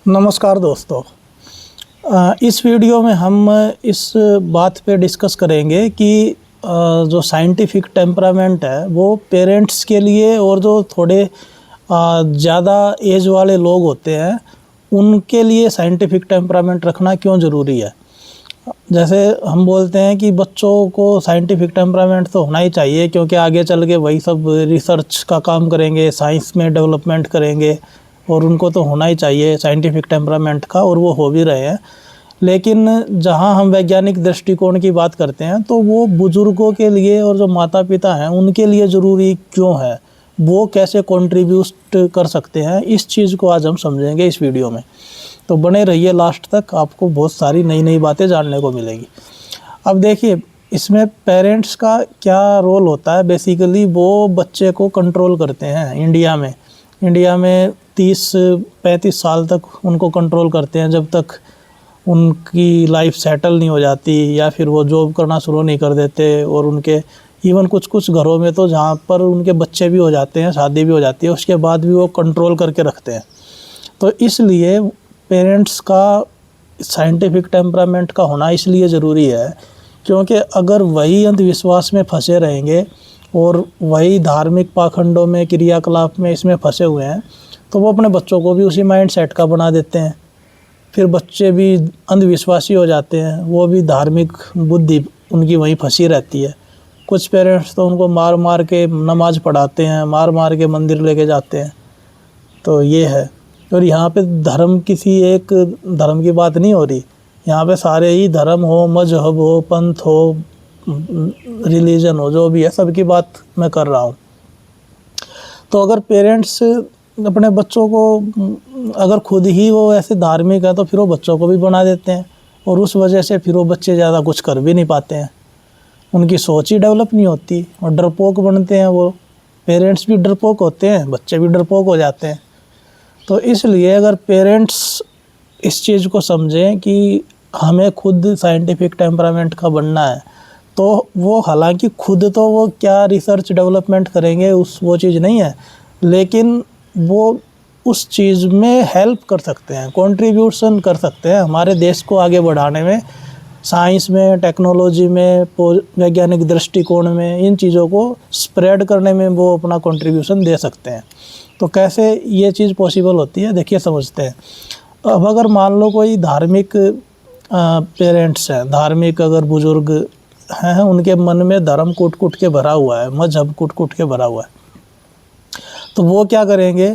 नमस्कार दोस्तों। इस वीडियो में हम इस बात पे डिस्कस करेंगे कि जो साइंटिफिक टेम्परामेंट है वो पेरेंट्स के लिए और जो थोड़े ज़्यादा एज वाले लोग होते हैं उनके लिए साइंटिफिक टेम्परामेंट रखना क्यों ज़रूरी है। जैसे हम बोलते हैं कि बच्चों को साइंटिफिक टेम्परामेंट तो होना ही चाहिए क्योंकि आगे चल के वही सब रिसर्च का काम करेंगे, साइंस में डेवलपमेंट करेंगे और उनको तो होना ही चाहिए साइंटिफिक टेम्परामेंट का, और वो हो भी रहे हैं। लेकिन जहाँ हम वैज्ञानिक दृष्टिकोण की बात करते हैं तो वो बुज़ुर्गों के लिए और जो माता पिता हैं उनके लिए ज़रूरी क्यों है, वो कैसे कंट्रीब्यूट कर सकते हैं, इस चीज़ को आज हम समझेंगे इस वीडियो में। तो बने रहिए लास्ट तक, आपको बहुत सारी नई नई बातें जानने को मिलेगी। अब देखिए इसमें पेरेंट्स का क्या रोल होता है। बेसिकली वो बच्चे को कंट्रोल करते हैं। इंडिया में 30-35 साल तक उनको कंट्रोल करते हैं, जब तक उनकी लाइफ सेटल नहीं हो जाती या फिर वो जॉब करना शुरू नहीं कर देते। और उनके इवन कुछ कुछ घरों में तो जहाँ पर उनके बच्चे भी हो जाते हैं, शादी भी हो जाती है, उसके बाद भी वो कंट्रोल करके रखते हैं। तो इसलिए पेरेंट्स का साइंटिफिक टेम्परामेंट का होना इसलिए ज़रूरी है क्योंकि अगर वही अंधविश्वास में फंसे रहेंगे और वही धार्मिक पाखंडों में, क्रियाकलाप में इसमें फंसे हुए हैं तो वो अपने बच्चों को भी उसी माइंड सेट का बना देते हैं। फिर बच्चे भी अंधविश्वासी हो जाते हैं, वो भी धार्मिक बुद्धि उनकी वहीं फंसी रहती है। कुछ पेरेंट्स तो उनको मार मार के नमाज़ पढ़ाते हैं, मार मार के मंदिर लेके जाते हैं। तो ये है। और यहाँ पे धर्म, किसी एक धर्म की बात नहीं हो रही, यहाँ पे सारे ही धर्म हो, मजहब हो, पंथ हो, रिलीजन हो, जो भी है सबकी बात मैं कर रहा हूँ। तो अगर पेरेंट्स अपने बच्चों को, अगर खुद ही वो ऐसे धार्मिक है तो फिर वो बच्चों को भी बना देते हैं और उस वजह से फिर वो बच्चे ज़्यादा कुछ कर भी नहीं पाते हैं। उनकी सोच ही डेवलप नहीं होती और डरपोक बनते हैं। वो पेरेंट्स भी डरपोक होते हैं, बच्चे भी डरपोक हो जाते हैं। तो इसलिए अगर पेरेंट्स इस चीज़ को समझें कि हमें खुद साइंटिफिक टेम्परामेंट का बनना है तो वो, हालांकि खुद तो वो क्या रिसर्च डेवलपमेंट करेंगे वो चीज़ नहीं है, लेकिन वो उस चीज़ में हेल्प कर सकते हैं, कंट्रीब्यूशन कर सकते हैं हमारे देश को आगे बढ़ाने में, साइंस में, टेक्नोलॉजी में, वैज्ञानिक दृष्टिकोण में, इन चीज़ों को स्प्रेड करने में वो अपना कंट्रीब्यूशन दे सकते हैं। तो कैसे ये चीज़ पॉसिबल होती है, देखिए समझते हैं। अब अगर मान लो कोई धार्मिक पेरेंट्स हैं, धार्मिक अगर बुज़ुर्ग हैं, उनके मन में धर्म कूट कूट के भरा हुआ है, मजहब कूट कूट के भरा हुआ है, तो वो क्या करेंगे,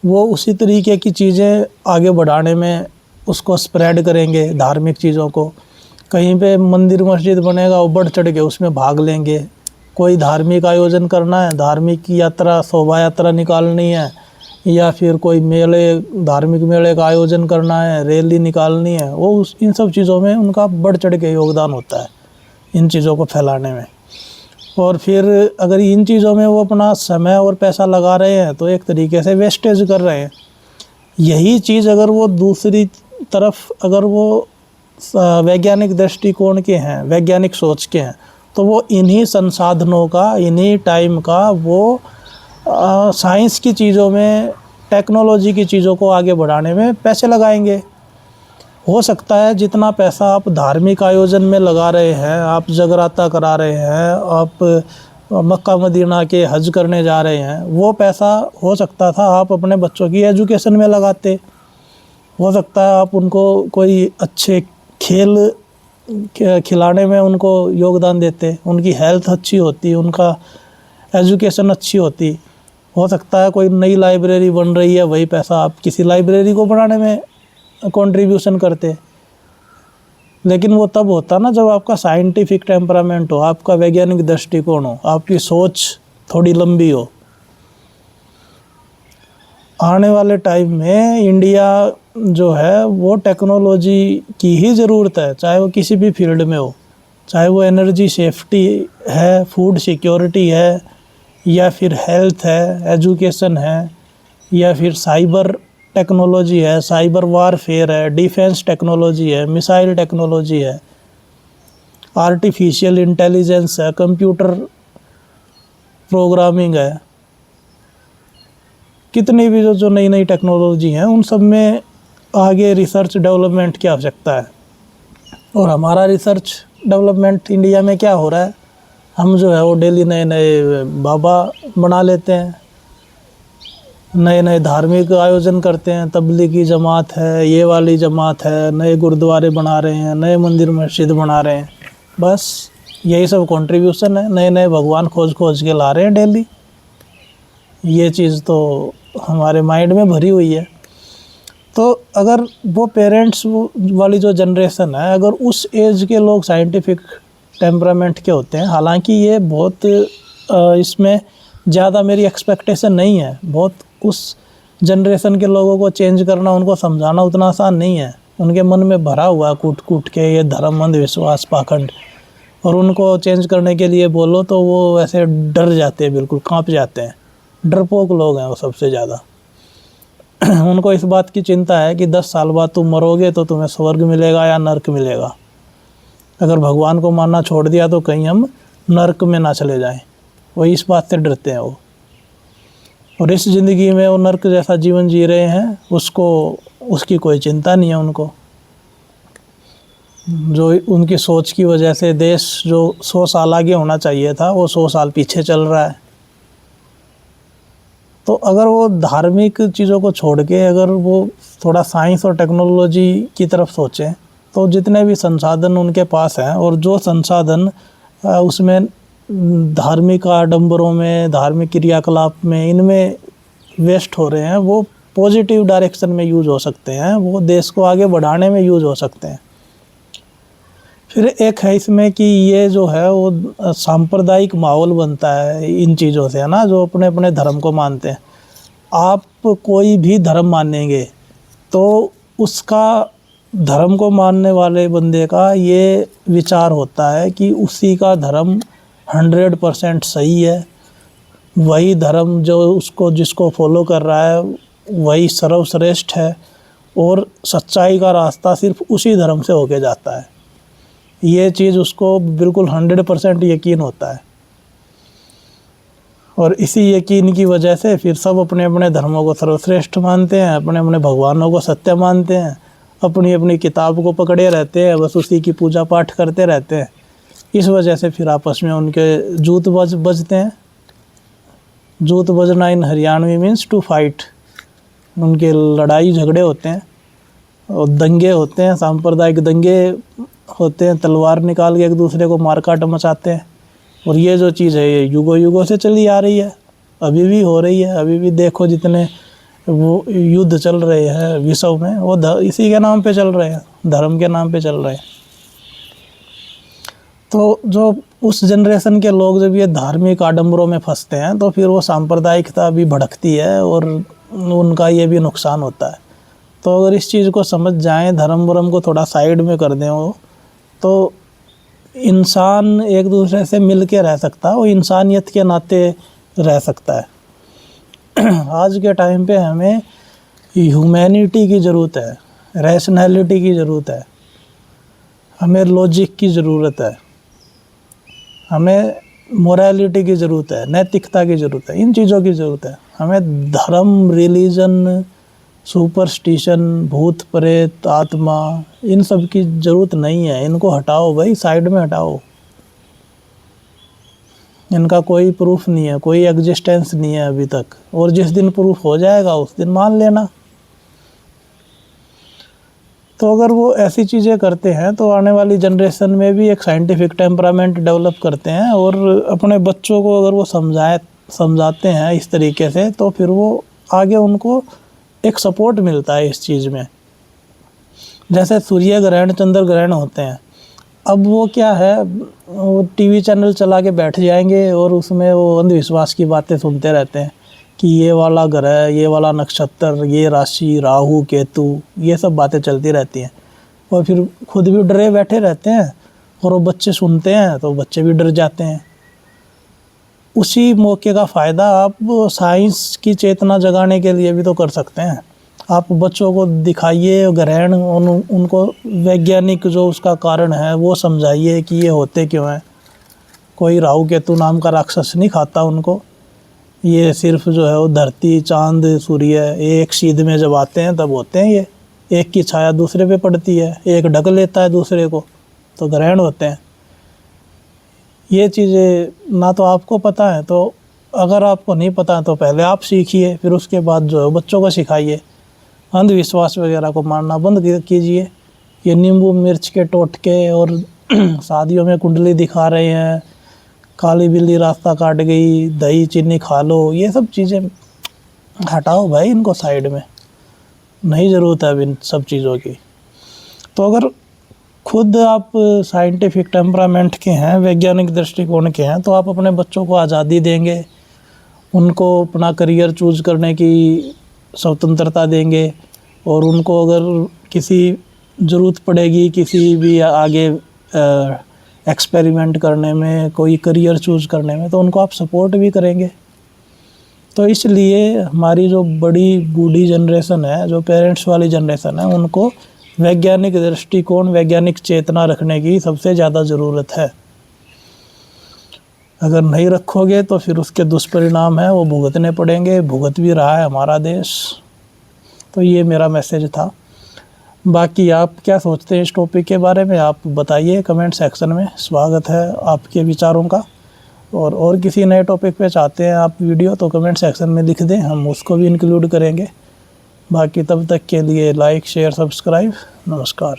वो उसी तरीके की चीज़ें आगे बढ़ाने में उसको स्प्रेड करेंगे। धार्मिक चीज़ों को, कहीं पे मंदिर मस्जिद बनेगा वो बढ़ चढ़ के उसमें भाग लेंगे। कोई धार्मिक आयोजन करना है, धार्मिक यात्रा, शोभा यात्रा निकालनी है, या फिर कोई मेले, धार्मिक मेले का आयोजन करना है, रैली निकालनी है, वो इन सब चीज़ों में उनका बढ़ चढ़ के योगदान होता है, इन चीज़ों को फैलाने में। और फिर अगर इन चीज़ों में वो अपना समय और पैसा लगा रहे हैं तो एक तरीके से वेस्टेज कर रहे हैं। यही चीज़ अगर वो दूसरी तरफ, अगर वो वैज्ञानिक दृष्टिकोण के हैं, वैज्ञानिक सोच के हैं, तो वो इन्हीं संसाधनों का, इन्हीं टाइम का वो साइंस की चीज़ों में, टेक्नोलॉजी की चीज़ों को आगे बढ़ाने में पैसे लगाएंगे। हो सकता है जितना पैसा आप धार्मिक आयोजन में लगा रहे हैं, आप जगराता करा रहे हैं, आप मक्का मदीना के हज करने जा रहे हैं, वो पैसा हो सकता था आप अपने बच्चों की एजुकेशन में लगाते। हो सकता है आप उनको कोई अच्छे खेल खिलाने में उनको योगदान देते, उनकी हेल्थ अच्छी होती, उनका एजुकेशन अच्छी होती। हो सकता है कोई नई लाइब्रेरी बन रही है, वही पैसा आप किसी लाइब्रेरी को बनाने में कंट्रीब्यूशन करते। लेकिन वो तब होता ना जब आपका साइंटिफिक टेम्परामेंट हो, आपका वैज्ञानिक दृष्टिकोण हो, आपकी सोच थोड़ी लंबी हो। आने वाले टाइम में इंडिया जो है वो टेक्नोलॉजी की ही ज़रूरत है, चाहे वो किसी भी फील्ड में हो, चाहे वो एनर्जी सेफ्टी है, फूड सिक्योरिटी है, या फिर हेल्थ है, एजुकेशन है, या फिर साइबर टेक्नोलॉजी है, साइबर वारफेयर है, डिफेंस टेक्नोलॉजी है, मिसाइल टेक्नोलॉजी है, आर्टिफिशियल इंटेलिजेंस है, कंप्यूटर प्रोग्रामिंग है। कितनी भी जो नई नई टेक्नोलॉजी हैं उन सब में आगे रिसर्च डेवलपमेंट की आवश्यकता है। और हमारा रिसर्च डेवलपमेंट इंडिया में क्या हो रहा है, हम जो है वो डेली नए नए बाबा बना लेते हैं, नए नए धार्मिक आयोजन करते हैं, तबलीगी जमात है, ये वाली जमात है, नए गुरुद्वारे बना रहे हैं, नए मंदिर मस्जिद बना रहे हैं। बस यही सब कंट्रीब्यूशन है, नए नए भगवान खोज खोज के ला रहे हैं डेली। ये चीज़ तो हमारे माइंड में भरी हुई है। तो अगर वो पेरेंट्स वाली जो जनरेशन है, अगर उस एज के लोग साइंटिफिक टेम्परामेंट के होते हैं, हालांकि ये बहुत इसमें ज़्यादा मेरी एक्सपेक्टेशन नहीं है, बहुत उस जनरेशन के लोगों को चेंज करना, उनको समझाना उतना आसान नहीं है। उनके मन में भरा हुआ कूट कूट के ये धर्म, अंधविश्वास, पाखंड, और उनको चेंज करने के लिए बोलो तो वो ऐसे डर जाते हैं, बिल्कुल कांप जाते हैं। डरपोक लोग हैं वो सबसे ज़्यादा। उनको इस बात की चिंता है कि 10 साल बाद तुम मरोगे तो तुम्हें स्वर्ग मिलेगा या नर्क मिलेगा। अगर भगवान को मानना छोड़ दिया तो कहीं हम नर्क में ना चले जाएं, वो इस बात से डरते हैं वो। और इस ज़िंदगी में वो नर्क जैसा जीवन जी रहे हैं, उसकी कोई चिंता नहीं है उनको। जो उनकी सोच की वजह से देश जो 100 साल आगे होना चाहिए था, वो 100 साल पीछे चल रहा है। तो अगर वो धार्मिक चीज़ों को छोड़ के अगर वो थोड़ा साइंस और टेक्नोलॉजी की तरफ सोचें, तो जितने भी संसाधन उनके पास हैं, और जो संसाधन उसमें धार्मिक आडंबरों में, धार्मिक क्रियाकलाप में, इनमें वेस्ट हो रहे हैं, वो पॉजिटिव डायरेक्शन में यूज़ हो सकते हैं, वो देश को आगे बढ़ाने में यूज़ हो सकते हैं। फिर एक है इसमें कि ये जो है वो सांप्रदायिक माहौल बनता है इन चीज़ों से, है ना, जो अपने अपने धर्म को मानते हैं। आप कोई भी धर्म मानेंगे तो उसका, धर्म को मानने वाले बंदे का ये विचार होता है कि उसी का धर्म 100% सही है, वही धर्म जो जिसको फॉलो कर रहा है वही सर्वश्रेष्ठ है, और सच्चाई का रास्ता सिर्फ उसी धर्म से होके जाता है। ये चीज़ उसको बिल्कुल 100% यकीन होता है। और इसी यकीन की वजह से फिर सब अपने अपने धर्मों को सर्वश्रेष्ठ मानते हैं, अपने अपने भगवानों को सत्य मानते हैं, अपनी अपनी किताब को पकड़े रहते हैं, बस उसी की पूजा पाठ करते रहते हैं। इस वजह से फिर आपस में उनके जूत बजते हैं। जूत बजना इन हरियाणवी मीन्स टू फाइट। उनके लड़ाई झगड़े होते हैं और दंगे होते हैं, सांप्रदायिक दंगे होते हैं, तलवार निकाल के एक दूसरे को मारकाट मचाते हैं। और ये जो चीज़ है ये युगों युगों से चली आ रही है, अभी भी हो रही है। अभी भी देखो जितने वो युद्ध चल रहे हैं विश्व में, वो इसी के नाम पे चल रहे हैं, धर्म के नाम पे चल रहे हैं। तो जो उस जनरेशन के लोग जब ये धार्मिक आडंबरों में फंसते हैं तो फिर वो सांप्रदायिकता भी भड़कती है और उनका ये भी नुकसान होता है। तो अगर इस चीज़ को समझ जाएं, धर्म वरम को थोड़ा साइड में कर दें वो, तो इंसान एक दूसरे से मिल के रह सकता है, वो इंसानियत के नाते रह सकता है। आज के टाइम पे हमें ह्यूमैनिटी की ज़रूरत है, रैशनैलिटी की ज़रूरत है, हमें लॉजिक की ज़रूरत है, हमें मोरालिटी की ज़रूरत है, नैतिकता की ज़रूरत है, इन चीज़ों की ज़रूरत है। हमें धर्म, रिलीजन, सुपरस्टिशन, भूत प्रेत, आत्मा, इन सब की ज़रूरत नहीं है। इनको हटाओ भाई, साइड में हटाओ। इनका कोई प्रूफ नहीं है, कोई एग्जिस्टेंस नहीं है अभी तक, और जिस दिन प्रूफ हो जाएगा उस दिन मान लेना। तो अगर वो ऐसी चीज़ें करते हैं तो आने वाली जनरेशन में भी एक साइंटिफिक टेम्परामेंट डेवलप करते हैं, और अपने बच्चों को अगर वो समझाते हैं इस तरीके से, तो फिर वो आगे उनको एक सपोर्ट मिलता है इस चीज़ में। जैसे सूर्य ग्रहण, चंद्र ग्रहण होते हैं, अब वो क्या है, वो टीवी चैनल चला के बैठ जाएंगे और उसमें वो अंधविश्वास की बातें सुनते रहते हैं कि ये वाला ग्रह, ये वाला नक्षत्र, ये राशि, राहु केतु, ये सब बातें चलती रहती हैं। और फिर खुद भी डरे बैठे रहते हैं, और वो बच्चे सुनते हैं तो बच्चे भी डर जाते हैं। उसी मौके का फ़ायदा आप साइंस की चेतना जगाने के लिए भी तो कर सकते हैं। आप बच्चों को दिखाइए ग्रहण, उनको वैज्ञानिक जो उसका कारण है वो समझाइए कि ये होते क्यों हैं। कोई राहु केतु नाम का राक्षस नहीं खाता उनको, ये सिर्फ जो है वो धरती, चांद, सूर्य एक सीध में जब आते हैं तब होते हैं ये। एक की छाया दूसरे पे पड़ती है, एक ढक लेता है दूसरे को, तो ग्रहण होते हैं। ये चीज़ें ना तो आपको पता है, तो अगर आपको नहीं पता है तो पहले आप सीखिए, फिर उसके बाद जो है बच्चों को सिखाइए। अंधविश्वास वगैरह को मानना बंद कीजिए। ये नींबू मिर्च के टोटके और शादियों में कुंडली दिखा रहे हैं, काली बिल्ली रास्ता काट गई, दही चीनी खा लो, ये सब चीज़ें हटाओ भाई, इनको साइड में, नहीं ज़रूरत है अब इन सब चीज़ों की। तो अगर खुद आप साइंटिफिक टेम्परामेंट के हैं, वैज्ञानिक दृष्टिकोण के हैं, तो आप अपने बच्चों को आज़ादी देंगे, उनको अपना करियर चूज़ करने की स्वतंत्रता देंगे, और उनको अगर किसी ज़रूरत पड़ेगी किसी भी आगे एक्सपेरिमेंट करने में, कोई करियर चूज़ करने में, तो उनको आप सपोर्ट भी करेंगे। तो इसलिए हमारी जो बड़ी बूढ़ी जनरेशन है, जो पेरेंट्स वाली जनरेशन है, उनको वैज्ञानिक दृष्टिकोण, वैज्ञानिक चेतना रखने की सबसे ज़्यादा ज़रूरत है। अगर नहीं रखोगे तो फिर उसके दुष्परिणाम हैं वो भुगतने पड़ेंगे, भुगत भी रहा है हमारा देश। तो ये मेरा मैसेज था। बाकी आप क्या सोचते हैं इस टॉपिक के बारे में, आप बताइए कमेंट सेक्शन में, स्वागत है आपके विचारों का। और किसी नए टॉपिक पे चाहते हैं आप वीडियो, तो कमेंट सेक्शन में लिख दें, हम उसको भी इंक्लूड करेंगे। बाकी तब तक के लिए लाइक शेयर सब्सक्राइब, नमस्कार।